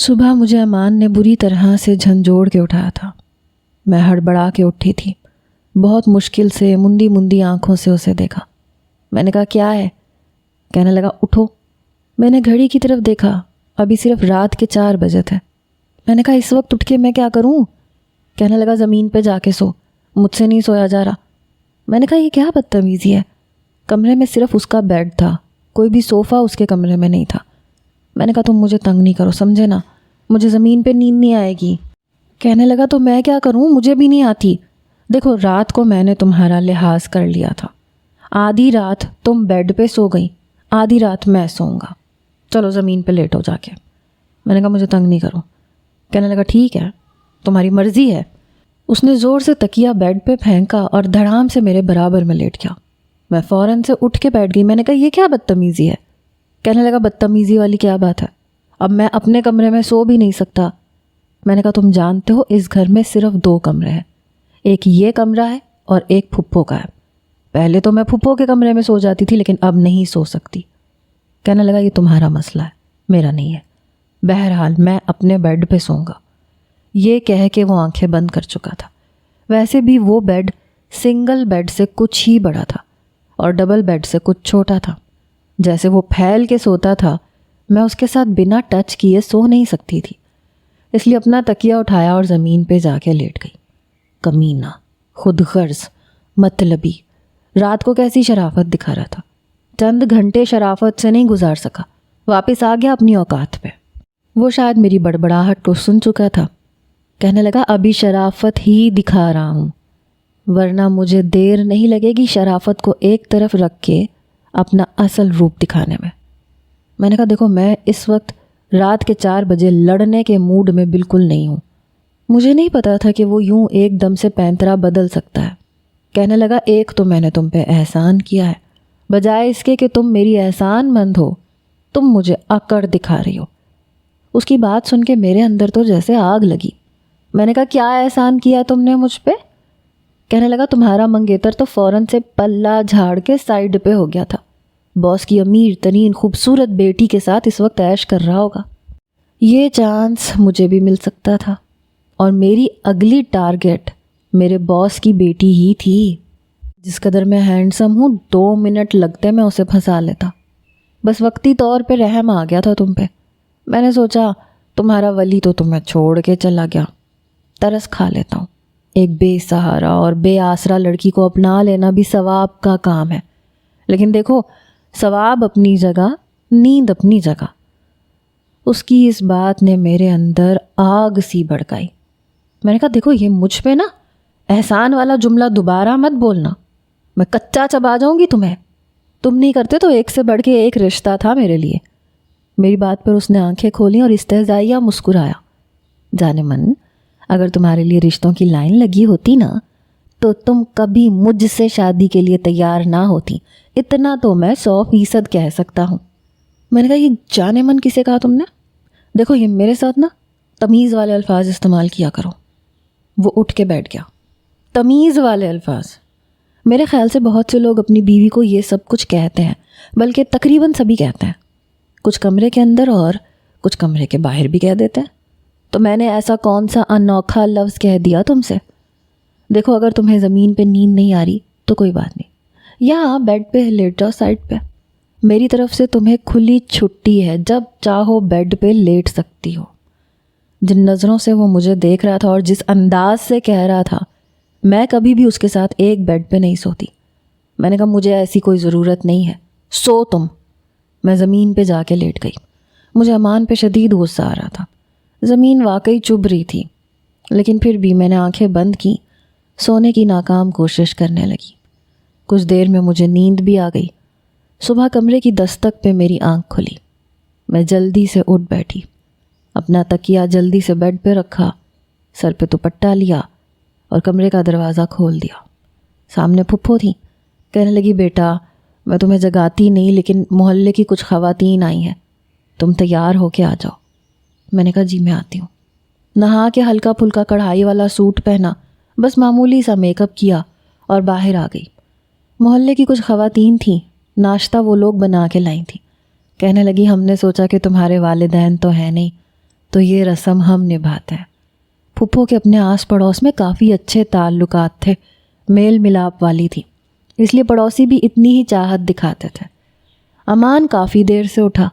صبح مجھے امان نے بری طرح سے جھنجھوڑ کے اٹھایا تھا۔ میں ہڑبڑا کے اٹھی تھی۔ بہت مشکل سے مندی مندی آنکھوں سے اسے دیکھا۔ میں نے کہا کیا ہے؟ کہنے لگا اٹھو۔ میں نے گھڑی کی طرف دیکھا، ابھی صرف رات کے 4 بجے تھے۔ میں نے کہا اس وقت اٹھ کے میں کیا کروں؟ کہنے لگا زمین پہ جا کے سو، مجھ سے نہیں سویا جا رہا۔ میں نے کہا یہ کیا بدتمیزی ہے؟ کمرے میں صرف اس کا بیڈ تھا، کوئی بھی صوفہ اس کے کمرے میں نہیں تھا۔ میں نے کہا تم مجھے تنگ نہیں کرو، سمجھے نا، مجھے زمین پہ نیند نہیں آئے گی۔ کہنے لگا تو میں کیا کروں، مجھے بھی نہیں آتی۔ دیکھو رات کو میں نے تمہارا لحاظ کر لیا تھا، آدھی رات تم بیڈ پہ سو گئی، آدھی رات میں سوؤں گا، چلو زمین پہ لیٹو جا کے۔ میں نے کہا مجھے تنگ نہیں کرو۔ کہنے لگا ٹھیک ہے، تمہاری مرضی ہے۔ اس نے زور سے تکیہ بیڈ پہ پھینکا اور دھڑام سے میرے برابر میں لیٹ گیا۔ میں فوراً سے اٹھ کے بیٹھ گئی۔ میں نے کہا یہ کیا بدتمیزی ہے؟ کہنے لگا بدتمیزی والی کیا بات ہے، اب میں اپنے کمرے میں سو بھی نہیں سکتا۔ میں نے کہا تم جانتے ہو اس گھر میں صرف 2 کمرے ہیں، ایک یہ کمرہ ہے اور ایک پھپھو کا ہے۔ پہلے تو میں پھپھو کے کمرے میں سو جاتی تھی، لیکن اب نہیں سو سکتی۔ کہنے لگا یہ تمہارا مسئلہ ہے، میرا نہیں ہے، بہرحال میں اپنے بیڈ پہ سوؤں گا۔ یہ کہہ کے وہ آنکھیں بند کر چکا تھا۔ ویسے بھی وہ بیڈ سنگل بیڈ سے کچھ ہی بڑا تھا اور ڈبل بیڈ سے کچھ چھوٹا تھا۔ جیسے وہ پھیل کے سوتا تھا، میں اس کے ساتھ بنا ٹچ کیے سو نہیں سکتی تھی، اس لیے اپنا تکیہ اٹھایا اور زمین پہ جا کے لیٹ گئی۔ کمینہ، خود غرض، مطلبی، رات کو کیسی شرافت دکھا رہا تھا۔ چند گھنٹے شرافت سے نہیں گزار سکا، واپس آ گیا اپنی اوقات پہ۔ وہ شاید میری بڑبڑاہٹ کو سن چکا تھا۔ کہنے لگا ابھی شرافت ہی دکھا رہا ہوں، ورنہ مجھے دیر نہیں لگے گی شرافت کو ایک طرف رکھ کے اپنا اصل روپ دکھانے میں۔ میں نے کہا دیکھو میں اس وقت رات کے 4 بجے لڑنے کے موڈ میں بالکل نہیں ہوں۔ مجھے نہیں پتا تھا کہ وہ یوں ایک دم سے پینترا بدل سکتا ہے۔ کہنے لگا ایک تو میں نے تم پہ احسان کیا ہے، بجائے اس کے کہ تم میری احسان مند ہو، تم مجھے اکڑ دکھا رہی ہو۔ اس کی بات سن کے میرے اندر تو جیسے آگ لگی۔ میں نے کہا کیا احسان کیا تم نے مجھ پہ؟ کہنے لگا تمہارا منگیتر تو فوراً سے پلہ جھاڑ کے سائڈ پہ ہو گیا تھا، باس کی امیر ترین خوبصورت بیٹی کے ساتھ اس وقت عیش کر رہا ہوگا۔ یہ چانس مجھے بھی مل سکتا تھا، اور میری اگلی ٹارگٹ میرے باس کی بیٹی ہی تھی۔ جس قدر میں ہینڈسم ہوں، 2 منٹ لگتے میں اسے پھنسا لیتا۔ بس وقتی طور پہ رحم آ گیا تھا تم پہ۔ میں نے سوچا تمہارا ولی تو تمہیں چھوڑ کے چلا گیا، ترس کھا لیتا ہوں۔ ایک بے سہارا اور بے آسرا لڑکی کو اپنا لینا بھی ثواب کا کام ہے، لیکن دیکھو ثواب اپنی جگہ، نیند اپنی جگہ۔ اس کی اس بات نے میرے اندر آگ سی بھڑکائی۔ میں نے کہا دیکھو یہ مجھ پہ نا احسان والا جملہ دوبارہ مت بولنا، میں کچا چبا جاؤں گی تمہیں۔ تم نہیں کرتے تو ایک سے بڑھ کے ایک رشتہ تھا میرے لیے۔ میری بات پر اس نے آنکھیں کھولیں اور استہزائیہ مسکرایا۔ جانے من، اگر تمہارے لیے رشتوں کی لائن لگی ہوتی نا تو تم کبھی مجھ سے شادی کے لیے تیار نہ ہوتی، اتنا تو میں 100% کہہ سکتا ہوں۔ میں نے کہا یہ جانے من کسے کہا تم نے؟ دیکھو یہ میرے ساتھ نا تمیز والے الفاظ استعمال کیا کرو۔ وہ اٹھ کے بیٹھ گیا۔ تمیز والے الفاظ؟ میرے خیال سے بہت سے لوگ اپنی بیوی کو یہ سب کچھ کہتے ہیں، بلکہ تقریباً سبھی کہتے ہیں، کچھ کمرے کے اندر اور کچھ کمرے کے باہر بھی کہہ دیتے ہیں۔ تو میں نے ایسا کون سا انوکھا لفظ کہہ دیا تم سے؟ دیکھو اگر تمہیں زمین پہ نیند نہیں آ رہی تو کوئی بات نہیں، یا بیڈ پہ لیٹ جاؤ سائڈ پہ۔ میری طرف سے تمہیں کھلی چھٹی ہے، جب چاہو بیڈ پہ لیٹ سکتی ہو۔ جن نظروں سے وہ مجھے دیکھ رہا تھا اور جس انداز سے کہہ رہا تھا، میں کبھی بھی اس کے ساتھ ایک بیڈ پہ نہیں سوتی۔ میں نے کہا مجھے ایسی کوئی ضرورت نہیں ہے، سو تم۔ میں زمین پہ جا کے لیٹ گئی۔ مجھے امان پہ شدید غصہ آ رہا تھا۔ زمین واقعی چبھ رہی تھی، لیکن پھر بھی میں نے آنکھیں بند کی، سونے کی ناکام کوشش کرنے لگی۔ کچھ دیر میں مجھے نیند بھی آ گئی۔ صبح کمرے کی دستک پہ میری آنکھ کھلی۔ میں جلدی سے اٹھ بیٹھی، اپنا تکیہ جلدی سے بیڈ پہ رکھا، سر پہ دوپٹہ لیا اور کمرے کا دروازہ کھول دیا۔ سامنے پھپھو تھی۔ کہنے لگی بیٹا میں تمہیں جگاتی نہیں، لیکن محلے کی کچھ خواتین آئی ہیں، تم تیار ہو کے آ جاؤ۔ میں نے کہا جی میں آتی ہوں۔ نہا کے ہلکا پھلکا کڑھائی والا سوٹ پہنا، بس معمولی سا میک اپ کیا اور باہر آ گئی۔ محلے کی کچھ خواتین تھیں، ناشتہ وہ لوگ بنا کے لائی تھیں۔ کہنے لگی ہم نے سوچا کہ تمہارے والدین تو ہیں نہیں، تو یہ رسم ہم نبھاتے ہیں۔ پھپھو کے اپنے آس پڑوس میں کافی اچھے تعلقات تھے، میل ملاپ والی تھی، اس لیے پڑوسی بھی اتنی ہی چاہت دکھاتے تھے۔ امان کافی دیر سے اٹھا،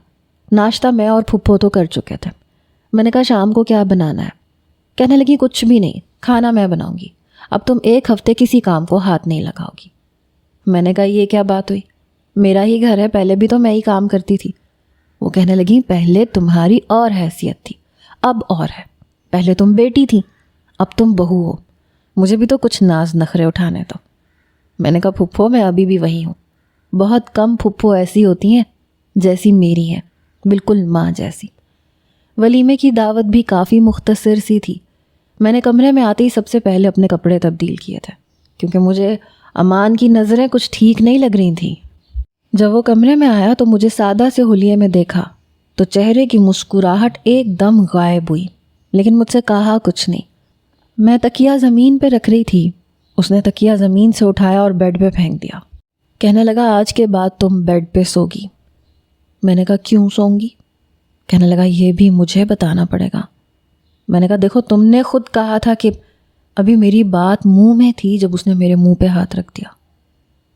ناشتہ میں اور پھپھو تو کر چکے تھے۔ میں نے کہا شام کو کیا بنانا ہے؟ کہنے لگی کچھ بھی نہیں، کھانا میں بناؤں گی، اب تم ایک ہفتے کسی کام کو ہاتھ نہیں لگاؤ گی۔ میں نے کہا یہ کیا بات ہوئی؟ میرا ہی گھر ہے، پہلے بھی تو میں ہی کام کرتی تھی۔ وہ کہنے لگی پہلے تمہاری اور حیثیت تھی، اب اور ہے۔ پہلے تم بیٹی تھی، اب تم بہو ہو، مجھے بھی تو کچھ ناز نخرے اٹھانے دو۔ میں نے کہا پھپھو میں ابھی بھی وہی ہوں، بہت کم پھپھو ایسی ہوتی ہیں جیسی میری ہے، بالکل ماں جیسی۔ ولیمے کی دعوت بھی کافی مختصر سی تھی۔ میں نے کمرے میں آتے ہی سب سے پہلے اپنے کپڑے تبدیل کیے تھے، کیونکہ مجھے امان کی نظریں کچھ ٹھیک نہیں لگ رہی تھیں۔ جب وہ کمرے میں آیا تو مجھے سادہ سے حلیے میں دیکھا تو چہرے کی مسکراہٹ ایک دم غائب ہوئی، لیکن مجھ سے کہا کچھ نہیں۔ میں تکیہ زمین پہ رکھ رہی تھی، اس نے تکیہ زمین سے اٹھایا اور بیڈ پہ پھینک دیا۔ کہنے لگا آج کے بعد تم بیڈ پہ سوگی۔ میں نے کہا کیوں سوؤں گی؟ کہنے لگا یہ بھی مجھے بتانا پڑے گا۔ میں نے کہا دیکھو تم نے خود کہا تھا کہ ابھی میری بات منہ میں تھی جب اس نے میرے منہ پہ ہاتھ رکھ دیا۔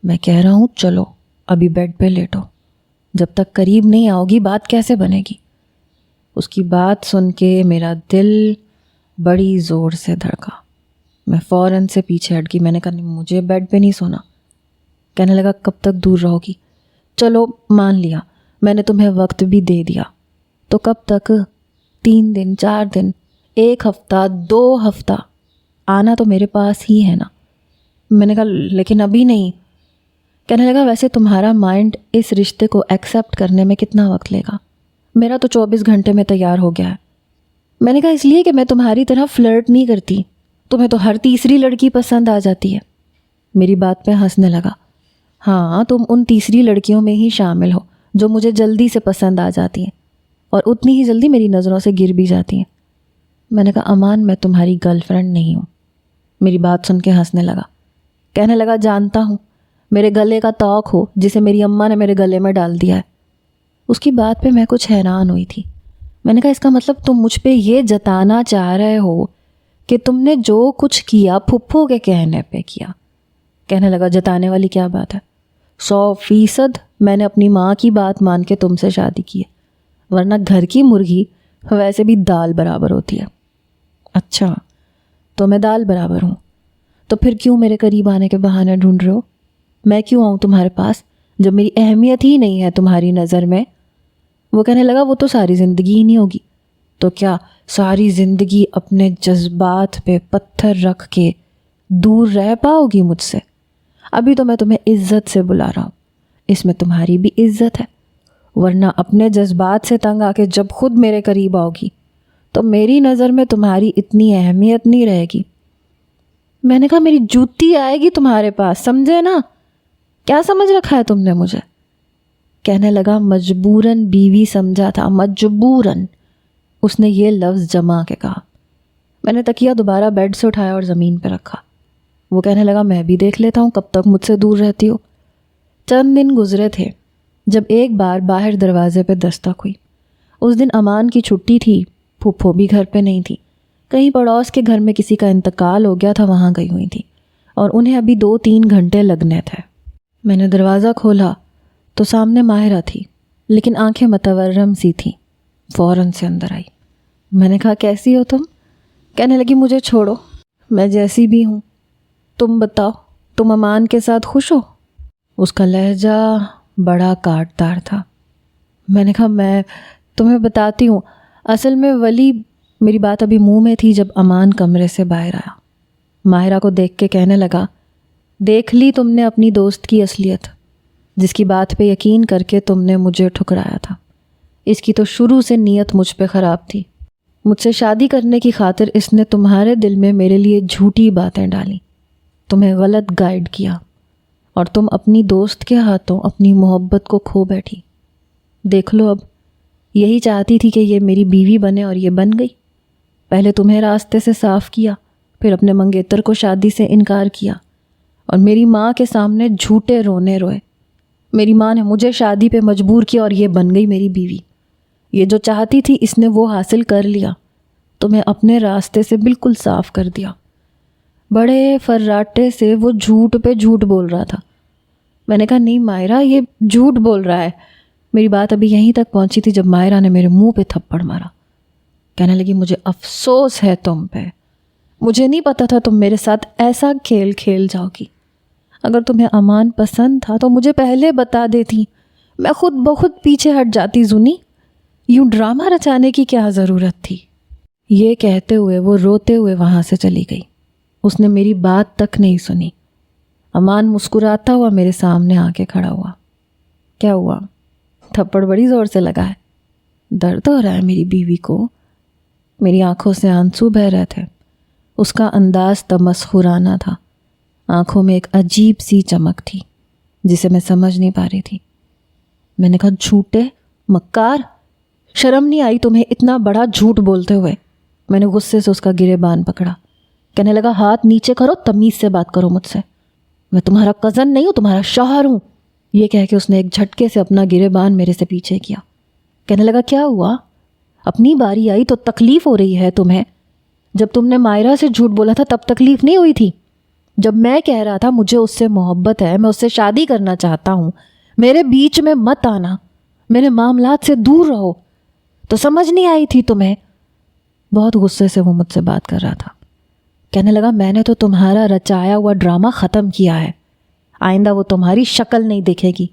میں کہہ رہا ہوں چلو ابھی بیڈ پہ لیٹو، جب تک قریب نہیں آؤ گی بات کیسے بنے گی؟ اس کی بات سن کے میرا دل بڑی زور سے دھڑکا۔ میں فوراً سے پیچھے ہٹ گئی۔ میں نے کہا نہیں مجھے بیڈ پہ نہیں سونا۔ کہنے لگا کب تک دور رہو گی؟ چلو مان لیا، میں نے تمہیں وقت بھی دے دیا، تو کب تک؟ 3 دن، 4 دن، 1 ہفتہ، 2 ہفتہ، آنا تو میرے پاس ہی ہے نا۔ میں نے کہا لیکن ابھی نہیں۔ کہنے لگا ویسے تمہارا مائنڈ اس رشتے کو ایکسیپٹ کرنے میں کتنا وقت لے گا؟ میرا تو 24 گھنٹے میں تیار ہو گیا ہے۔ میں نے کہا اس لیے کہ میں تمہاری طرح فلرٹ نہیں کرتی، تمہیں تو ہر تیسری لڑکی پسند آ جاتی ہے۔ میری بات پہ ہنسنے لگا۔ ہاں تم ان تیسری لڑکیوں میں ہی شامل ہو جو مجھے جلدی سے پسند آ جاتی ہیں اور اتنی ہی جلدی میری نظروں سے گر بھی جاتی ہیں۔ میں نے کہا امان میں تمہاری گرل فرینڈ نہیں ہوں۔ میری بات سن کے ہنسنے لگا۔ کہنے لگا جانتا ہوں، میرے گلے کا توق ہو جسے میری اماں نے میرے گلے میں ڈال دیا ہے۔ اس کی بات پہ میں کچھ حیران ہوئی تھی۔ میں نے کہا اس کا مطلب تم مجھ پہ یہ جتانا چاہ رہے ہو کہ تم نے جو کچھ کیا پھپھو کے کہنے پہ کیا؟ کہنے لگا جتانے والی کیا بات ہے؟ 100% میں نے اپنی ماں کی بات مان کے تم سے شادی کی ہے، ورنہ گھر کی مرغی ویسے بھی دال برابر ہوتی ہے۔ اچھا تو میں دال برابر ہوں، تو پھر کیوں میرے قریب آنے کے بہانے ڈھونڈ رہے ہو؟ میں کیوں آؤں تمہارے پاس جب میری اہمیت ہی نہیں ہے تمہاری نظر میں؟ وہ کہنے لگا وہ تو ساری زندگی ہی نہیں ہوگی، تو کیا ساری زندگی اپنے جذبات پہ پتھر رکھ کے دور رہ پاؤ گی مجھ سے؟ ابھی تو میں تمہیں عزت سے بلا رہا ہوں، اس میں تمہاری بھی عزت ہے، ورنہ اپنے جذبات سے تنگ آ کے جب خود میرے قریب آؤ گی تو میری نظر میں تمہاری اتنی اہمیت نہیں رہے گی۔ میں نے کہا میری جوتی آئے گی تمہارے پاس، سمجھے نا؟ کیا سمجھ رکھا ہے تم نے مجھے؟ کہنے لگا مجبوراً بیوی سمجھا تھا، مجبوراً۔ اس نے یہ لفظ جما کے کہا۔ میں نے تکیہ دوبارہ بیڈ سے اٹھایا اور زمین پہ رکھا۔ وہ کہنے لگا میں بھی دیکھ لیتا ہوں کب تک مجھ سے دور رہتی ہو۔ چند دن گزرے تھے جب ایک بار باہر دروازے پہ دستک ہوئی۔ اس دن امان کی چھٹی تھی، پھپھو بھی گھر پہ نہیں تھی، کہیں پڑوس کے گھر میں کسی کا انتقال ہو گیا تھا، وہاں گئی ہوئی تھی اور انہیں ابھی 2-3 گھنٹے لگنے تھے۔ میں نے دروازہ کھولا تو سامنے ماہرہ تھی، لیکن آنکھیں متورم سی تھیں۔ فوراً سے اندر آئی۔ میں نے کہا کیسی ہو تم؟ کہنے لگی مجھے چھوڑو، میں جیسی بھی ہوں، تم بتاؤ تم امان کے ساتھ خوش ہو؟ اس کا لہجہ بڑا کاٹدار تھا۔ میں نے کہا میں تمہیں بتاتی ہوں، اصل میں ولی میری بات ابھی منہ میں تھی جب امان کمرے سے باہر آیا۔ ماہرہ کو دیکھ کے کہنے لگا دیکھ لی تم نے اپنی دوست کی اصلیت، جس کی بات پہ یقین کر کے تم نے مجھے ٹھکرایا تھا۔ اس کی تو شروع سے نیت مجھ پہ خراب تھی۔ مجھ سے شادی کرنے کی خاطر اس نے تمہارے دل میں میرے لیے جھوٹی باتیں ڈالیں، تمہیں غلط گائیڈ کیا، اور تم اپنی دوست کے ہاتھوں اپنی محبت کو کھو بیٹھی۔ دیکھ لو اب، یہی چاہتی تھی کہ یہ میری بیوی بنے اور یہ بن گئی۔ پہلے تمہیں راستے سے صاف کیا، پھر اپنے منگیتر کو شادی سے انکار کیا، اور میری ماں کے سامنے جھوٹے رونے روئے۔ میری ماں نے مجھے شادی پہ مجبور کیا اور یہ بن گئی میری بیوی۔ یہ جو چاہتی تھی اس نے وہ حاصل کر لیا، تمہیں اپنے راستے سے بالکل صاف کر دیا۔ بڑے فراٹے سے وہ جھوٹ پہ جھوٹ بول رہا تھا۔ میں نے کہا نہیں مائرہ، یہ جھوٹ بول رہا ہے۔ میری بات ابھی یہیں تک پہنچی تھی جب مائرہ نے میرے منہ پہ تھپڑ مارا۔ کہنے لگی مجھے افسوس ہے تم پہ، مجھے نہیں پتا تھا تم میرے ساتھ ایسا کھیل کھیل جاؤ گی۔ اگر تمہیں امان پسند تھا تو مجھے پہلے بتا دیتی، میں خود بخود پیچھے ہٹ جاتی۔ زنی، یوں ڈرامہ رچانے کی کیا ضرورت تھی؟ یہ کہتے ہوئے وہ روتے ہوئے وہاں سے چلی گئی۔ اس نے میری بات تک نہیں سنی۔ امان مسکراتا ہوا میرے سامنے آ کے کھڑا ہوا۔ کیا ہوا؟ تھپڑ بڑی زور سے لگا ہے؟ درد ہو رہا ہے میری بیوی کو؟ میری آنکھوں سے آنسو بہہ رہے تھے۔ اس کا انداز تمسخرانہ تھا، آنکھوں میں ایک عجیب سی چمک تھی جسے میں سمجھ نہیں پا رہی تھی۔ میں نے کہا جھوٹے مکار، شرم نہیں آئی تمہیں اتنا بڑا جھوٹ بولتے ہوئے؟ میں نے غصے سے اس کا گریبان پکڑا۔ کہنے لگا ہاتھ نیچے کرو، تمیز سے بات کرو مجھ سے، میں تمہارا کزن نہیں ہوں، تمہارا شوہر ہوں۔ یہ کہہ کے اس نے ایک جھٹکے سے اپنا گریبان میرے سے پیچھے کیا۔ کہنے لگا کیا ہوا؟ اپنی باری آئی تو تکلیف ہو رہی ہے تمہیں؟ جب تم نے مائرہ سے جھوٹ بولا تھا تب تکلیف نہیں ہوئی تھی؟ جب میں کہہ رہا تھا مجھے اس سے محبت ہے، میں اس سے شادی کرنا چاہتا ہوں، میرے بیچ میں مت آنا، میرے معاملات سے دور رہو، تو سمجھ نہیں آئی تھی تمہیں؟ بہت غصے سے وہ مجھ سے بات کر رہا تھا۔ کہنے لگا میں نے تو تمہارا رچایا ہوا ڈرامہ ختم کیا ہے، آئندہ وہ تمہاری شکل نہیں دیکھے گی۔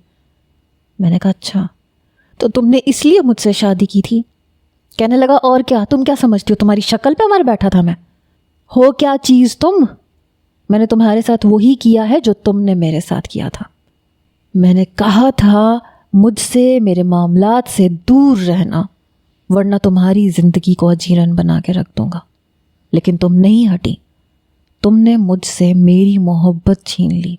میں نے کہا اچھا، تو تم نے اس لیے مجھ سے شادی کی تھی؟ کہنے لگا اور کیا، تم کیا سمجھتی ہو تمہاری شکل پہ مر بیٹھا تھا میں؟ ہو کیا چیز تم؟ میں نے تمہارے ساتھ وہی کیا ہے جو تم نے میرے ساتھ کیا تھا۔ میں نے کہا تھا مجھ سے میرے معاملات سے دور رہنا، ورنہ تمہاری زندگی کو اجیرن بنا کے رکھ دوں گا، لیکن تم نہیں ہٹی، تم نے مجھ سے میری محبت چھین لی۔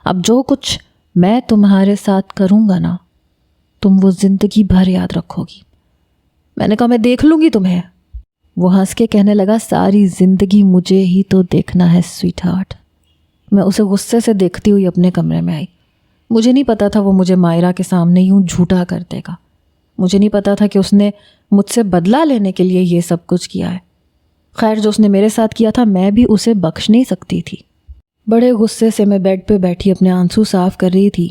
اب جو کچھ میں تمہارے ساتھ کروں گا نا، تم وہ زندگی بھر یاد رکھو گی۔ میں نے کہا میں دیکھ لوں گی تمہیں۔ وہ ہنس کے کہنے لگا ساری زندگی مجھے ہی تو دیکھنا ہے سویٹ ہارٹ۔ میں اسے غصے سے دیکھتی ہوئی اپنے کمرے میں آئی۔ مجھے نہیں پتا تھا وہ مجھے مائرہ کے سامنے یوں جھوٹا کر دے گا، مجھے نہیں پتا تھا کہ اس نے مجھ سے بدلہ لینے کے لیے یہ سب کچھ کیا ہے۔ خیر جو اس نے میرے ساتھ کیا تھا میں بھی اسے بخش نہیں سکتی تھی۔ بڑے غصے سے میں بیڈ پہ بیٹھی اپنے آنسو صاف کر رہی تھی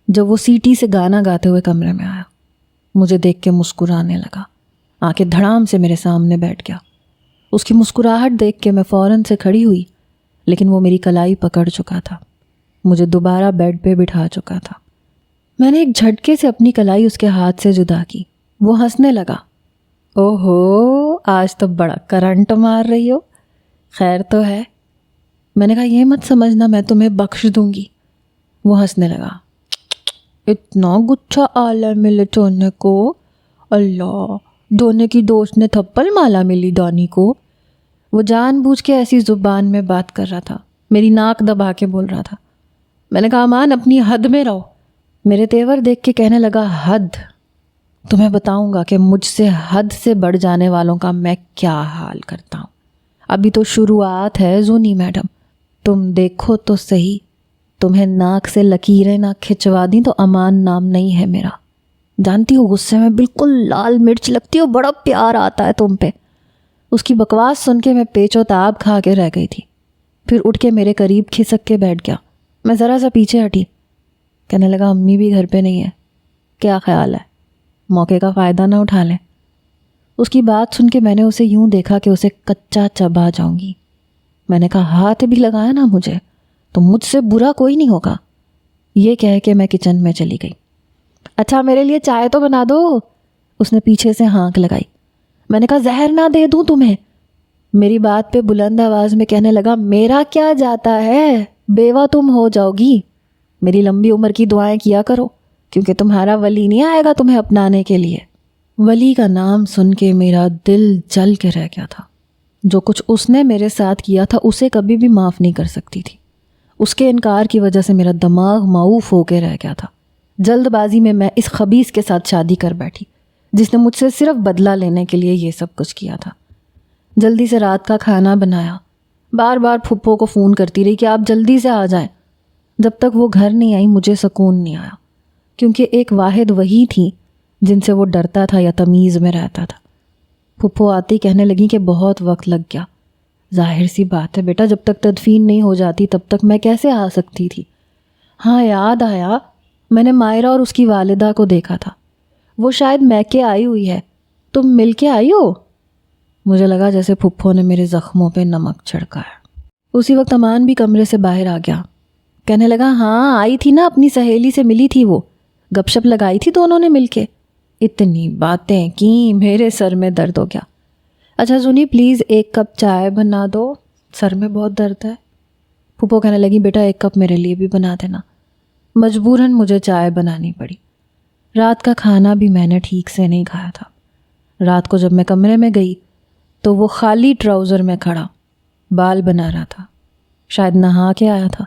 جب وہ سیٹی سے گانا گاتے ہوئے کمرے میں آیا۔ مجھے دیکھ کے مسکرانے لگا، آ کے دھڑام سے میرے سامنے بیٹھ گیا۔ اس کی مسکراہٹ دیکھ کے میں فوراً سے کھڑی ہوئی، لیکن وہ میری کلائی پکڑ چکا تھا، مجھے دوبارہ بیڈ پہ بٹھا چکا تھا۔ میں نے ایک جھٹکے سے اپنی کلائی اس کے ہاتھ سے جدا کی۔ وہ ہنسنے لگا، اوہو آج تو بڑا کرنٹ مار رہی ہو، خیر تو ہے؟ میں نے کہا یہ مت سمجھنا میں تمہیں بخش دوں گی۔ وہ ہنسنے لگا، اتنا گچھا آلہ ملے چونے کو، اللہ دونے کی دوست نے تھپل مالا ملی دانی کو۔ وہ جان بوجھ کے ایسی زبان میں بات کر رہا تھا، میری ناک دبا کے بول رہا تھا۔ میں نے کہا امان اپنی حد میں رہو۔ میرے تیور دیکھ کے کہنے لگا حد؟ تمہیں بتاؤں گا کہ مجھ سے حد سے بڑھ جانے والوں کا میں کیا حال کرتا ہوں۔ ابھی تو شروعات ہے زونی میڈم، تم دیکھو تو صحیح، تمہیں ناک سے لکیریں نہ کھچوا دیں تو امان نام نہیں ہے میرا۔ جانتی ہو غصے میں بالکل لال مرچ لگتی ہو، بڑا پیار آتا ہے تم پہ۔ اس کی بکواس سن کے میں پیچ و تاب کھا کے رہ گئی تھی۔ پھر اٹھ کے میرے قریب کھسک کے بیٹھ گیا۔ میں ذرا سا پیچھے ہٹی۔ کہنے لگا امی بھی گھر پہ نہیں ہے، کیا خیال ہے موقع کا فائدہ نہ اٹھا لیں؟ اس کی بات سن کے میں نے اسے یوں دیکھا کہ اسے کچا چبا جاؤں گی۔ میں نے کہا ہاتھ بھی لگایا نا مجھے تو مجھ سے برا کوئی نہیں ہوگا۔ یہ کہہ کے میں کچن میں چلی گئی۔ اچھا میرے لیے چائے تو بنا دو، اس نے پیچھے سے ہانک لگائی۔ میں نے کہا زہر نہ دے دوں تمہیں؟ میری بات پہ بلند آواز میں کہنے لگا میرا کیا جاتا ہے، بیوہ تم ہو جاؤ گی، میری لمبی عمر کی دعائیں کیا کرو، کیونکہ تمہارا ولی نہیں آئے گا تمہیں اپنانے کے لیے۔ ولی کا نام سن کے میرا دل جل کے رہ گیا تھا۔ جو کچھ اس نے میرے ساتھ کیا تھا اسے کبھی بھی معاف نہیں کر سکتی تھی۔ اس کے انکار کی وجہ سے میرا دماغ معوف ہو کے رہ گیا تھا۔ جلد بازی میں اس خبیث کے ساتھ شادی کر بیٹھی جس نے مجھ سے صرف بدلہ لینے کے لیے یہ سب کچھ کیا تھا۔ جلدی سے رات کا کھانا بنایا، بار بار پھپھو کو فون کرتی رہی کہ آپ جلدی سے آ جائیں۔ جب تک وہ گھر نہیں آئی مجھے سکون نہیں آیا، کیونکہ ایک واحد وہی تھی جن سے وہ ڈرتا تھا یا تمیز میں رہتا تھا۔ پھپھو آتی کہنے لگی کہ بہت وقت لگ گیا۔ ظاہر سی بات ہے بیٹا، جب تک تدفین نہیں ہو جاتی تب تک میں کیسے آ سکتی تھی؟ ہاں یاد آیا، میں نے مائرہ اور اس کی والدہ کو دیکھا تھا، وہ شاید میکے آئی ہوئی ہے، تم مل کے آئی ہو؟ مجھے لگا جیسے پھپھو نے میرے زخموں پہ نمک چھڑکا ہے۔ اسی وقت امان بھی کمرے سے باہر آ گیا، کہنے لگا ہاں آئی تھی نا، اپنی سہیلی سے ملی تھی، وہ گپ شپ لگائی تھی دونوں نے مل کے، اتنی باتیں کی میرے سر میں درد ہو گیا۔ اچھا سنی پلیز 1 کپ چائے بنا دو، سر میں بہت درد ہے۔ پھپھو کہنے لگی بیٹا 1 کپ میرے لیے بھی بنا دینا۔ مجبوراً مجھے چائے بنانی پڑی۔ رات کا کھانا بھی میں نے ٹھیک سے نہیں کھایا تھا۔ رات کو جب میں کمرے میں گئی تو وہ خالی ٹراؤزر میں کھڑا بال بنا رہا تھا، شاید نہا کے آیا تھا۔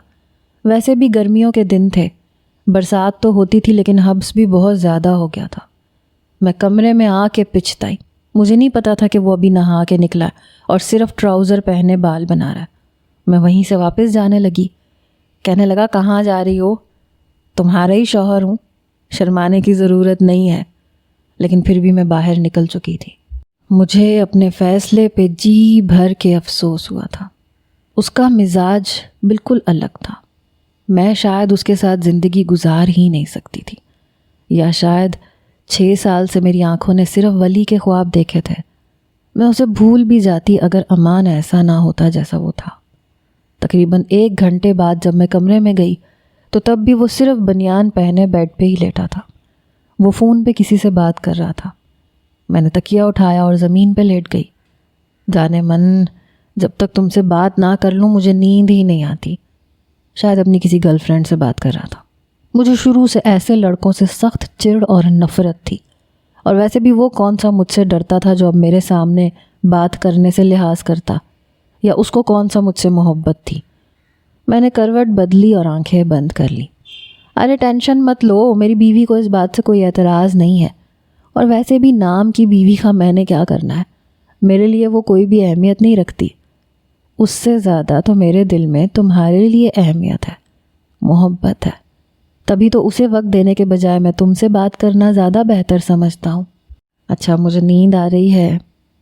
ویسے بھی گرمیوں کے دن تھے، برسات تو ہوتی تھی لیکن حبس بھی بہت زیادہ ہو گیا تھا۔ میں کمرے میں آ کے پچھتائی، مجھے نہیں پتا تھا کہ وہ ابھی نہا کے نکلا ہے اور صرف ٹراؤزر پہنے بال بنا رہا ہے۔ میں وہیں سے واپس جانے لگی۔ کہنے لگا کہاں جا رہی ہو؟ تمہارا ہی شوہر ہوں، شرمانے کی ضرورت نہیں ہے۔ لیکن پھر بھی میں باہر نکل چکی تھی۔ مجھے اپنے فیصلے پہ جی بھر کے افسوس ہوا تھا۔ اس کا مزاج بالکل الگ تھا، میں شاید اس کے ساتھ زندگی گزار ہی نہیں سکتی تھی، یا شاید 6 سال سے میری آنکھوں نے صرف ولی کے خواب دیکھے تھے۔ میں اسے بھول بھی جاتی اگر امان ایسا نہ ہوتا جیسا وہ تھا۔ تقریباً 1 گھنٹے بعد جب میں کمرے میں گئی تو تب بھی وہ صرف بنیان پہنے بیڈ پہ ہی لیٹا تھا۔ وہ فون پہ کسی سے بات کر رہا تھا۔ میں نے تکیہ اٹھایا اور زمین پہ لیٹ گئی۔ جانے من جب تک تم سے بات نہ کر لوں مجھے نیند ہی نہیں آتی۔ شاید اپنی کسی گرل فرینڈ سے بات کر رہا تھا۔ مجھے شروع سے ایسے لڑکوں سے سخت چڑ اور نفرت تھی، اور ویسے بھی وہ کون سا مجھ سے ڈرتا تھا جو اب میرے سامنے بات کرنے سے لحاظ کرتا، یا اس کو کون سا مجھ سے محبت تھی۔ میں نے کروٹ بدلی اور آنکھیں بند کر لی۔ ارے ٹینشن مت لو، میری بیوی کو اس بات سے کوئی اعتراض نہیں ہے، اور ویسے بھی نام کی بیوی کا میں نے کیا کرنا ہے، میرے لیے وہ کوئی بھی اہمیت نہیں رکھتی۔ اس سے زیادہ تو میرے دل میں تمہارے لیے اہمیت ہے، محبت ہے، تبھی تو اسے وقت دینے کے بجائے میں تم سے بات کرنا زیادہ بہتر سمجھتا ہوں۔ اچھا مجھے نیند آ رہی ہے،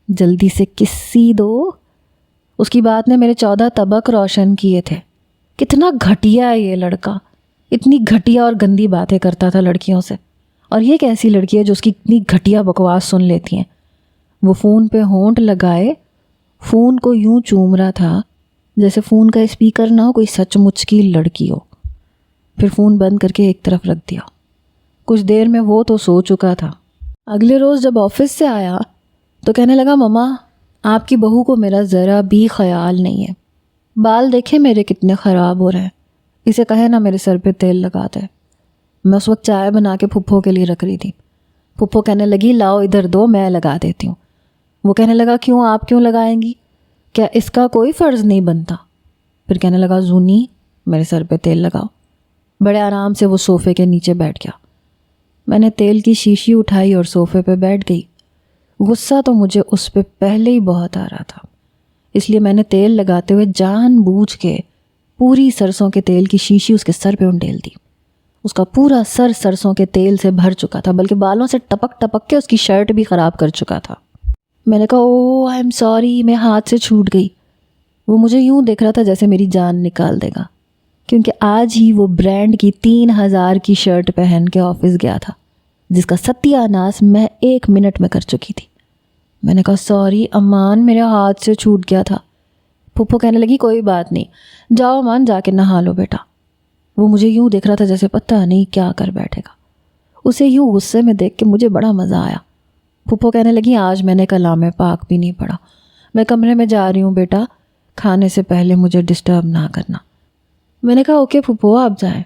جلدی سے کسی دو۔ اس کی بات نے میرے 14 طبق روشن کیے تھے۔ کتنا گھٹیا ہے یہ لڑکا، اتنی گھٹیا اور گندی باتیں کرتا تھا لڑکیوں سے، اور یہ کیسی لڑکی ہے جو اس کی اتنی گھٹیا بکواس سن لیتی ہیں۔ وہ فون پہ ہونٹ لگائے فون کو یوں چوم رہا تھا جیسے فون کا اسپیکر نہ ہو، کوئی سچ مچ کی لڑکی ہو۔ پھر فون بند کر کے ایک طرف رکھ دیا۔ کچھ دیر میں وہ تو سو چکا تھا۔ اگلے روز جب آفس سے آیا تو کہنے لگا مما آپ کی بہو کو میرا ذرا بھی خیال نہیں ہے، بال دیکھے میرے کتنے خراب ہو رہے ہیں، اسے کہے نا میرے سر پہ تیل لگا دے۔ میں اس وقت چائے بنا کے پھپھو کے لیے رکھ رہی تھی۔ پھپھو کہنے لگی لاؤ ادھر دو، میں لگا دیتی ہوں۔ وہ کہنے لگا کیوں، آپ کیوں لگائیں گی، کیا اس کا کوئی فرض نہیں بنتا؟ پھر کہنے لگا زونی میرے سر پہ تیل لگاؤ۔ بڑے آرام سے وہ صوفے کے نیچے بیٹھ گیا۔ میں نے تیل کی شیشی اٹھائی اور صوفے پہ بیٹھ گئی۔ غصہ تو مجھے اس پہ پہلے ہی بہت آ رہا تھا، اس لیے میں نے تیل لگاتے ہوئے جان بوجھ کے پوری سرسوں کے تیل کی شیشی اس کے سر پہ انڈیل دی۔ اس کا پورا سر سرسوں کے تیل سے بھر چکا تھا، بلکہ بالوں سے ٹپک ٹپک کے اس کی شرٹ بھی خراب کر چکا تھا۔ میں نے کہا او آئی ایم سوری، میں ہاتھ سے چھوٹ گئی۔ وہ مجھے یوں دیکھ رہا تھا جیسے میری جان نکال دے گا، کیونکہ آج ہی وہ برانڈ کی 3000 کی شرٹ پہن کے آفس گیا تھا، جس کا ستیہ ناس میں 1 منٹ میں کر چکی تھی۔ میں نے کہا سوری امان، میرے ہاتھ سے چھوٹ گیا تھا۔ پھپھو کہنے لگی کوئی بات نہیں، جاؤ امان جا کے نہا لو بیٹا۔ وہ مجھے یوں دیکھ رہا تھا جیسے پتہ نہیں کیا کر بیٹھے گا۔ اسے یوں غصے میں دیکھ کے مجھے بڑا مزہ آیا۔ پھپھو کہنے لگی آج میں نے کلام پاک بھی نہیں پڑھا، میں کمرے میں جا رہی ہوں بیٹا، کھانے سے پہلے مجھے ڈسٹرب نہ کرنا۔ میں نے کہا اوکے پھپھو آپ جائیں۔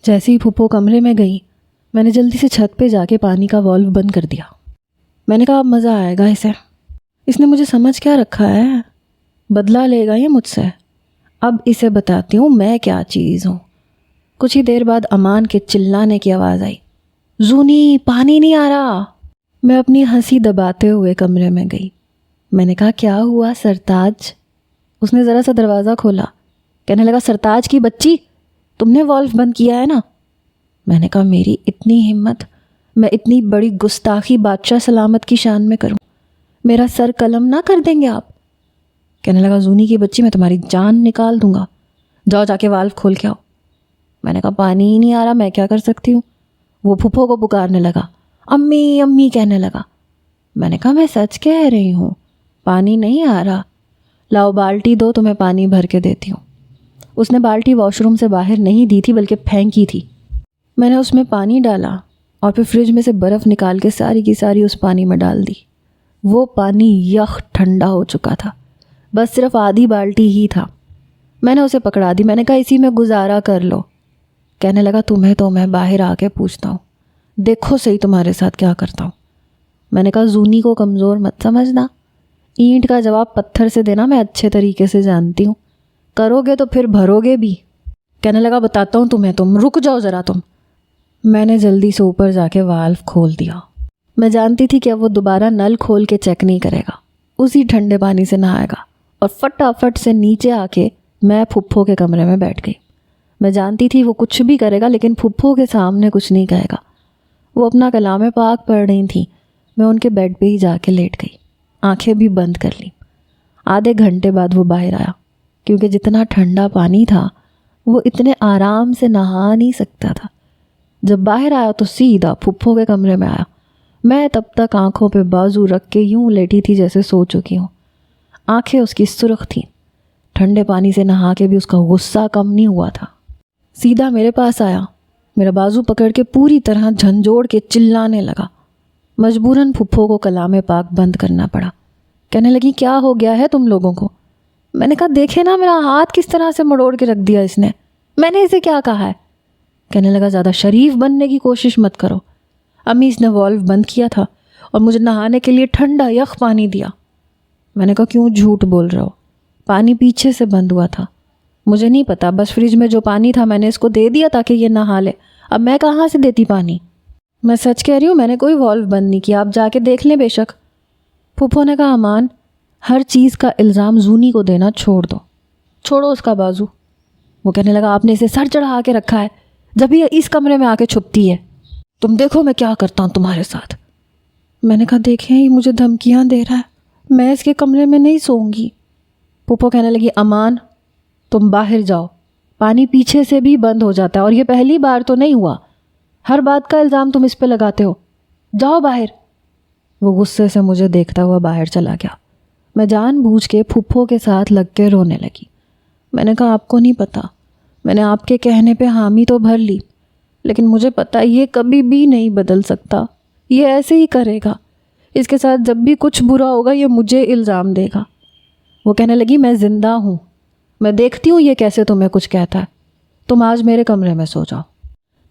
جیسے ہی پھپھو کمرے میں گئی میں نے جلدی سے چھت پہ جا کے پانی کا والو بند کر دیا۔ میں نے کہا اب مزہ آئے گا اسے، اس نے مجھے سمجھ کیا رکھا ہے، بدلہ لے گا یہ مجھ سے، اب اسے بتاتی ہوں میں کیا چیز ہوں۔ کچھ ہی دیر بعد امان کے چلانے کی آواز آئی، زونی پانی نہیں آ رہا۔ میں اپنی ہنسی دباتے ہوئے کمرے میں گئی۔ میں نے کہا کیا ہوا سرتاج؟ اس نے ذرا سا دروازہ کھولا، کہنے لگا سرتاج کی بچی تم نے والو بند کیا ہے نا؟ میں نے کہا میری اتنی ہمت، میں اتنی بڑی گستاخی بادشاہ سلامت کی شان میں کروں؟ میرا سر قلم نہ کر دیں گے آپ؟ کہنے لگا زونی کی بچی، میں تمہاری جان نکال دوں گا، جاؤ جا کے والو کھول کے آؤ۔ میں نے کہا پانی ہی نہیں آ رہا، میں کیا کر سکتی ہوں؟ وہ پھپھو کو پکارنے لگا، امی امی کہنے لگا۔ میں نے کہا میں سچ کہہ رہی ہوں، پانی نہیں آ رہا، لاؤ بالٹی دو تمہیں پانی بھر کے دیتی ہوں۔ اس نے بالٹی واش روم سے باہر نہیں دی تھی بلکہ پھینکی تھی۔ میں نے اس میں پانی ڈالا اور پھر فریج میں سے برف نکال کے ساری کی ساری اس پانی میں ڈال دی۔ وہ پانی یخ ٹھنڈا ہو چکا تھا، بس صرف آدھی بالٹی ہی تھا۔ میں نے اسے پکڑا دی، میں نے کہا اسی میں گزارا کر لو۔ کہنے لگا تمہیں تو میں باہر آ کے پوچھتا ہوں، دیکھو صحیح تمہارے ساتھ کیا کرتا ہوں۔ میں نے کہا زونی کو کمزور مت سمجھنا، اینٹ کا جواب پتھر سے دینا میں اچھے طریقے سے جانتی ہوں، کرو گے تو پھر بھرو گے بھی۔ کہنے لگا بتاتا ہوں تمہیں، تم رک جاؤ ذرا تم۔ میں نے جلدی سے اوپر جا کے والو کھول دیا۔ میں جانتی تھی کہ اب وہ دوبارہ نل کھول کے چیک نہیں کرے گا، اسی ٹھنڈے پانی سے نہائے گا، اور فٹافٹ سے نیچے آ کے میں پھپھو کے کمرے میں بیٹھ گئی۔ میں جانتی تھی وہ کچھ بھی کرے گا لیکن پھپھو کے سامنے کچھ نہیں کہے گا۔ وہ اپنا کلام پاک پڑھ رہی تھیں، میں ان کے بیڈ پہ ہی جا کے لیٹ گئی، آنکھیں بھی بند کر لیں۔ آدھے گھنٹے بعد وہ باہر آیا، کیونکہ جتنا ٹھنڈا پانی تھا وہ اتنے آرام سے نہا نہیں سکتا تھا۔ جب باہر آیا تو سیدھا پھپھو کے کمرے میں آیا۔ میں تب تک آنکھوں پہ بازو رکھ کے یوں لیٹی تھی جیسے سو چکی ہوں۔ آنکھیں اس کی سرخ تھیں، ٹھنڈے پانی سے نہا کے بھی اس کا غصہ کم نہیں ہوا تھا۔ سیدھا میرے پاس آیا، میرا بازو پکڑ کے پوری طرح جھنجھوڑ کے چلانے لگا۔ مجبوراً پھپھو کو کلام پاک بند کرنا پڑا۔ کہنے لگی کیا ہو گیا ہے تم لوگوں کو؟ میں نے کہا دیکھے نا میرا ہاتھ کس طرح سے مڑوڑ کے رکھ دیا اس نے، میں نے اسے کیا کہا ہے؟ کہنے لگا زیادہ شریف بننے کی کوشش مت کرو، امی اس نے والو بند کیا تھا اور مجھے نہانے کے لیے ٹھنڈا یخ پانی دیا۔ میں نے کہا کیوں جھوٹ بول رہے ہو؟ پانی پیچھے سے بند ہوا تھا، مجھے نہیں پتا، بس فریج میں جو پانی تھا میں نے اس کو دے دیا تاکہ یہ نہا لے، اب میں کہاں سے دیتی پانی؟ میں سچ کہہ رہی ہوں، میں نے کوئی والو بند نہیں کیا، آپ جا کے دیکھ لیں بے شک۔ پھپھو نے کہا امان، ہر چیز کا الزام زونی کو دینا چھوڑ دو، چھوڑو اس کا بازو۔ وہ کہنے لگا آپ نے اسے سر چڑھا کے رکھا ہے، جب یہ اس کمرے میں آ کے چھپتی ہے، تم دیکھو میں کیا کرتا ہوں تمہارے ساتھ۔ میں نے کہا دیکھیں یہ مجھے دھمکیاں دے رہا ہے، میں اس کے کمرے میں نہیں سوؤں گی۔ پھپھو کہنے لگی امان تم باہر جاؤ، پانی پیچھے سے بھی بند ہو جاتا ہے اور یہ پہلی بار تو نہیں ہوا، ہر بات کا الزام تم اس پہ لگاتے ہو، جاؤ باہر۔ وہ غصے سے مجھے دیکھتا ہوا باہر چلا گیا۔ میں جان بوجھ کے پھپھو کے ساتھ لگ کے رونے لگی۔ میں نے کہا آپ کو نہیں پتا، میں نے آپ کے کہنے پہ حامی تو بھر لی، لیکن مجھے پتا یہ کبھی بھی نہیں بدل سکتا، یہ ایسے ہی کرے گا، اس کے ساتھ جب بھی کچھ برا ہوگا یہ مجھے الزام دے گا۔ وہ کہنے لگی میں زندہ ہوں، میں دیکھتی ہوں یہ کیسے تمہیں کچھ کہتا ہے، تم آج میرے کمرے میں سو جاؤ۔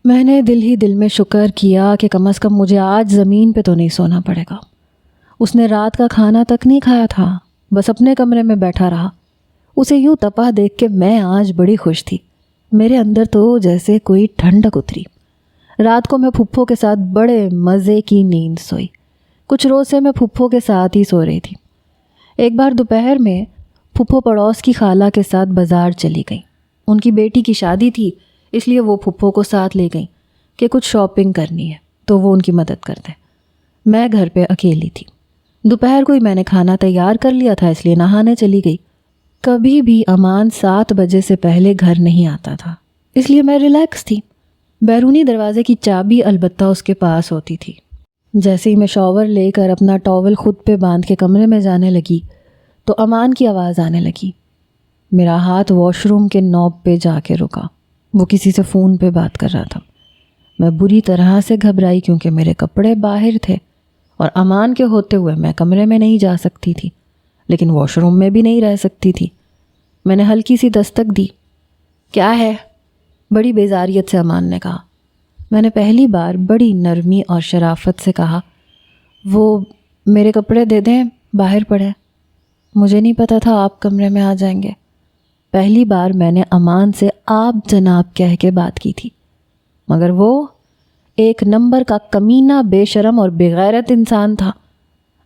میں نے دل ہی دل میں شکر کیا کہ کم از کم مجھے آج زمین پہ تو نہیں سونا پڑے گا۔ اس نے رات کا کھانا تک نہیں کھایا تھا، بس اپنے کمرے میں بیٹھا رہا۔ اسے یوں تپا دیکھ کے میں آج بڑی خوش تھی، میرے اندر تو جیسے کوئی ٹھنڈک اتری۔ رات کو میں پھپھو کے ساتھ بڑے مزے کی نیند سوئی، کچھ روز سے میں پھپھو کے ساتھ ہی سو رہی تھی۔ ایک بار دوپہر میں پھپھو پڑوس کی خالہ کے ساتھ بازار چلی گئیں، ان کی بیٹی کی شادی تھی، اس لیے وہ پھپھو کو ساتھ لے گئیں کہ کچھ شاپنگ کرنی ہے تو وہ ان کی مدد کر دیں۔ میں گھر پہ اکیلی تھی، دوپہر کو ہی میں نے کھانا تیار کر لیا تھا اس لیے نہانے چلی گئی۔ کبھی بھی امان 7 بجے سے پہلے گھر نہیں آتا تھا، اس لیے میں ریلیکس تھی۔ بیرونی دروازے کی چابی البتہ اس کے پاس ہوتی تھی۔ جیسے ہی میں شاور لے کر اپنا ٹاول خود پہ باندھ کے کمرے میں جانے لگی تو امان کی آواز آنے لگی۔ میرا ہاتھ واش روم کے نوب پہ جا کے رکا، وہ کسی سے فون پہ بات کر رہا تھا۔ میں بری طرح سے گھبرائی کیونکہ میرے کپڑے باہر تھے اور امان کے ہوتے ہوئے میں کمرے میں نہیں جا سکتی تھی، لیکن واش روم میں بھی نہیں رہ سکتی تھی۔ میں نے ہلکی سی دستک دی۔ کیا ہے؟ بڑی بیزاریت سے امان نے کہا۔ میں نے پہلی بار بڑی نرمی اور شرافت سے کہا، وہ میرے کپڑے دے دیں، باہر پڑے۔ مجھے نہیں پتا تھا آپ کمرے میں آ جائیں گے۔ پہلی بار میں نے امان سے آپ جناب کہہ کے بات کی تھی، مگر وہ ایک نمبر کا کمینہ، بے شرم اور بغیرت انسان تھا۔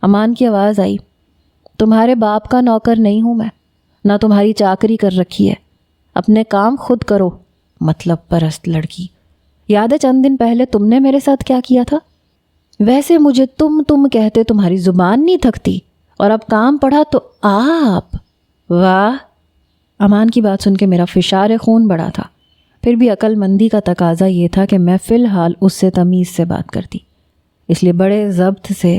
امان کی آواز آئی، تمہارے باپ کا نوکر نہیں ہوں میں، نہ تمہاری چاکری کر رکھی ہے، اپنے کام خود کرو، مطلب پرست لڑکی۔ یاد ہے چند دن پہلے تم نے میرے ساتھ کیا کیا تھا؟ ویسے مجھے تم کہتے تمہاری زبان نہیں تھکتی، اور اب کام پڑھا تو آپ۔ واہ! امان کی بات سن کے میرا فشار خون بڑھا تھا، پھر بھی عقل مندی کا تقاضا یہ تھا کہ میں فی الحال اس سے تمیز سے بات کرتی، اس لیے بڑے ضبط سے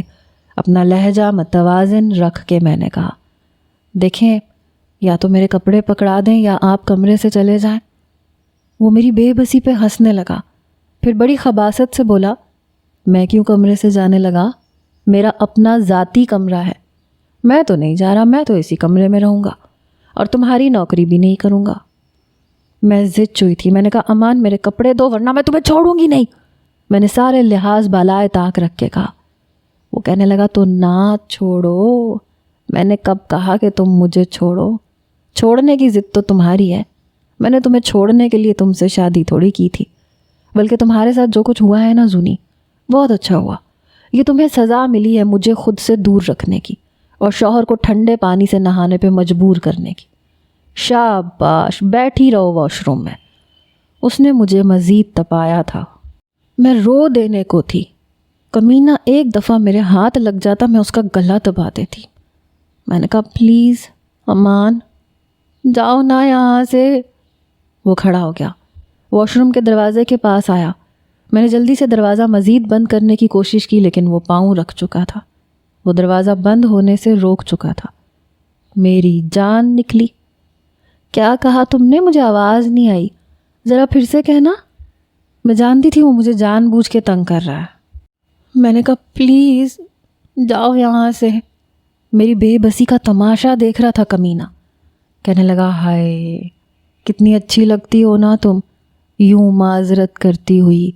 اپنا لہجہ متوازن رکھ کے میں نے کہا، دیکھیں یا تو میرے کپڑے پکڑا دیں یا آپ کمرے سے چلے جائیں۔ وہ میری بے بسی پہ ہنسنے لگا، پھر بڑی خباثت سے بولا، میں کیوں کمرے سے جانے لگا؟ میرا اپنا ذاتی کمرہ ہے، میں تو نہیں جا رہا، میں تو اسی کمرے میں رہوں گا اور تمہاری نوکری بھی نہیں کروں گا۔ میں ضد چوئی تھی، میں نے کہا، امان میرے کپڑے دو ورنہ میں تمہیں چھوڑوں گی نہیں، میں نے سارے لحاظ بالائے طاق رکھ کے کہا۔ وہ کہنے لگا، تو نہ چھوڑو، میں نے کب کہا کہ تم مجھے چھوڑو؟ چھوڑنے کی ضد تو تمہاری ہے، میں نے تمہیں چھوڑنے کے لیے تم سے شادی تھوڑی کی تھی، بلکہ تمہارے ساتھ جو کچھ ہوا ہے نا زونی، بہت اچھا ہوا۔ یہ تمہیں سزا ملی ہے مجھے خود سے دور رکھنے کی اور شوہر کو ٹھنڈے پانی سے نہانے پہ مجبور کرنے کی۔ شاباش، بیٹھی رہو واش روم میں۔ اس نے مجھے مزید تپایا تھا، میں رو دینے کو تھی۔ کمینہ ایک دفعہ میرے ہاتھ لگ جاتا میں اس کا گلا دبا دیتی۔ میں نے کہا، پلیز امان جاؤ نا یہاں سے۔ وہ کھڑا ہو گیا، واش روم کے دروازے کے پاس آیا۔ میں نے جلدی سے دروازہ مزید بند کرنے کی کوشش کی لیکن وہ پاؤں رکھ چکا تھا، وہ دروازہ بند ہونے سے روک چکا تھا۔ میری جان نکلی۔ کیا کہا تم نے؟ مجھے آواز نہیں آئی، ذرا پھر سے کہنا۔ میں جانتی تھی وہ مجھے جان بوجھ کے تنگ کر رہا ہے۔ میں نے کہا، پلیز جاؤ یہاں سے۔ میری بے بسی کا تماشا دیکھ رہا تھا کمینہ۔ کہنے لگا، ہائے کتنی اچھی لگتی ہو نا تم، یوں معذرت کرتی ہوئی،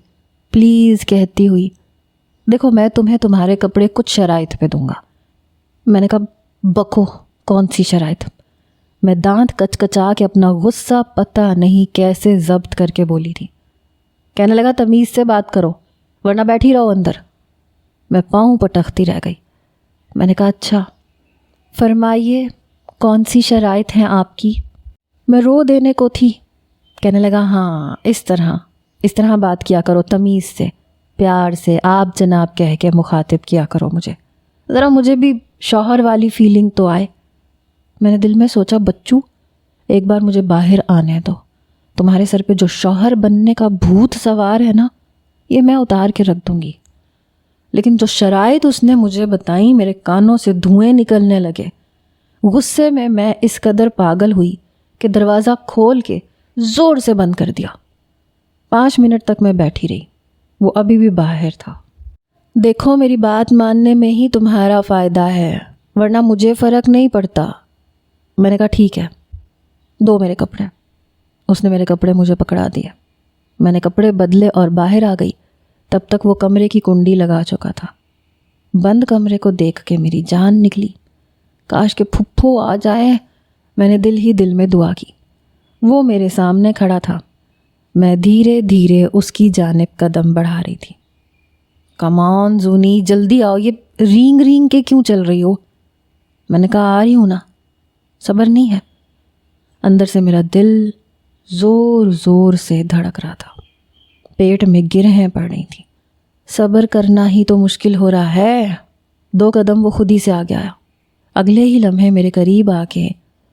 پلیز کہتی ہوئی۔ دیکھو میں تمہیں تمہارے کپڑے کچھ شرائط پہ دوں گا۔ میں نے کہا، بکو کون سی شرائط؟ میں دانت کچکچا کے اپنا غصہ پتہ نہیں کیسے ضبط کر کے بولی تھی۔ کہنے لگا، تمیز سے بات کرو ورنہ بیٹھی رہو اندر۔ میں پاؤں پٹکتی رہ گئی۔ میں نے کہا، اچھا فرمائیے کون سی شرائط ہیں آپ کی؟ میں رو دینے کو تھی۔ کہنے لگا، ہاں اس طرح بات کیا کرو، تمیز سے، پیار سے آپ جناب کہہ کے مخاطب کیا کرو مجھے، ذرا مجھے بھی شوہر والی فیلنگ تو آئے۔ میں نے دل میں سوچا، بچو ایک بار مجھے باہر آنے دو، تمہارے سر پہ جو شوہر بننے کا بھوت سوار ہے نا، یہ میں اتار کے رکھ دوں گی۔ لیکن جو شرائط اس نے مجھے بتائیں، میرے کانوں سے دھوئیں نکلنے لگے۔ غصے میں میں اس قدر پاگل ہوئی کہ دروازہ کھول کے زور سے بند کر دیا۔ 5 منٹ تک میں بیٹھی رہی، وہ ابھی بھی باہر تھا۔ دیکھو میری بات ماننے میں ہی تمہارا فائدہ ہے ورنہ مجھے فرق نہیں پڑتا۔ میں نے کہا، ٹھیک ہے دو میرے کپڑے۔ اس نے میرے کپڑے مجھے پکڑا دیے، میں نے کپڑے بدلے اور باہر آ گئی۔ تب تک وہ کمرے کی کنڈی لگا چکا تھا۔ بند کمرے کو دیکھ کے میری جان نکلی، کاش کہ پھپھو آ جائے۔ میں نے دل ہی دل میں دعا کی۔ وہ میرے سامنے کھڑا تھا، میں دھیرے دھیرے اس کی جانب قدم بڑھا رہی تھی۔ کم آن زونی، جلدی آؤ، یہ رینگ رینگ کے کیوں چل رہی ہو؟ میں نے کہا، آ رہی ہوں نا، صبر نہیں ہے۔ اندر سے میرا دل زور زور سے دھڑک رہا تھا، پیٹ میں گرہیں پڑ رہی تھیں۔ صبر کرنا ہی تو مشکل ہو رہا ہے۔ 2 قدم وہ خود ہی سے آ گیا، اگلے ہی لمحے میرے قریب آ کے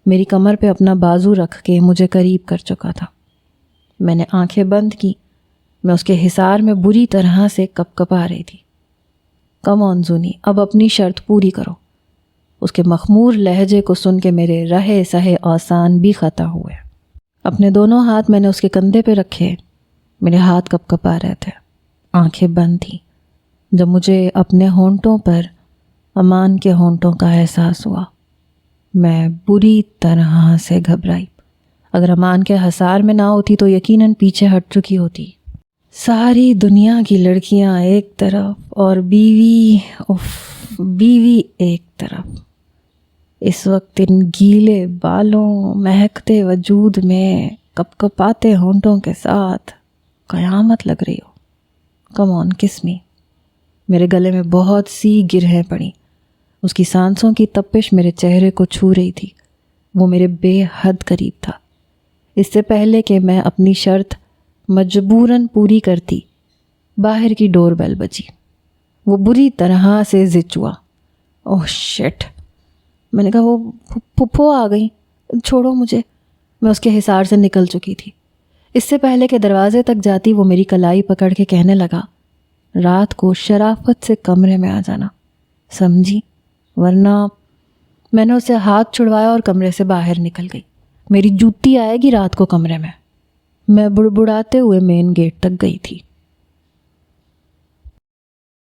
میری کمر پہ اپنا بازو رکھ کے مجھے قریب کر چکا تھا۔ میں نے آنکھیں بند کی، میں اس کے حصار میں بری طرح سے کپ کپا رہی تھی۔ کم آن زونی، اب اپنی شرط پوری کرو۔ اس کے مخمور لہجے کو سن کے میرے رہے سہے اوسان بھی خطا ہوئے۔ اپنے دونوں ہاتھ میں نے اس کے کندھے پہ رکھے، میرے ہاتھ کپ کپا رہے تھے، آنکھیں بند تھیں۔ جب مجھے اپنے ہونٹوں پر امان کے ہونٹوں کا احساس ہوا، میں بری طرح سے گھبرائی۔ اگر امان کے حصار میں نہ ہوتی تو یقیناً پیچھے ہٹ چکی ہوتی۔ ساری دنیا کی لڑکیاں ایک طرف اور بیوی ایک طرف، اس وقت ان گیلے بالوں، مہکتے وجود میں، کپ کپاتے ہونٹوں کے ساتھ قیامت لگ رہی ہو۔ کم آن کس می۔ میرے گلے میں بہت سی گرہیں پڑیں، اس کی سانسوں کی تپش میرے چہرے کو چھو رہی تھی۔ وہ میرے بے حد قریب تھا۔ اس سے پہلے کہ میں اپنی شرط مجبوراً پوری کرتی، باہر کی ڈور بیل بجی۔ وہ بری طرح سے زچ ہوا۔ اوہ شٹ، میں نے کہا وہ پھپھو آ گئی، چھوڑو مجھے۔ میں اس کے حصار سے نکل چکی تھی۔ اس سے پہلے کہ دروازے تک جاتی وہ میری کلائی پکڑ کے کہنے لگا، رات کو شرافت سے کمرے میں آ جانا، سمجھی، ورنہ۔ میں نے اسے ہاتھ چھڑوایا اور کمرے سے باہر نکل گئی۔ میری جوتی آئے گی رات کو کمرے میں۔ میں بڑبڑاتے ہوئے مین گیٹ تک گئی تھی۔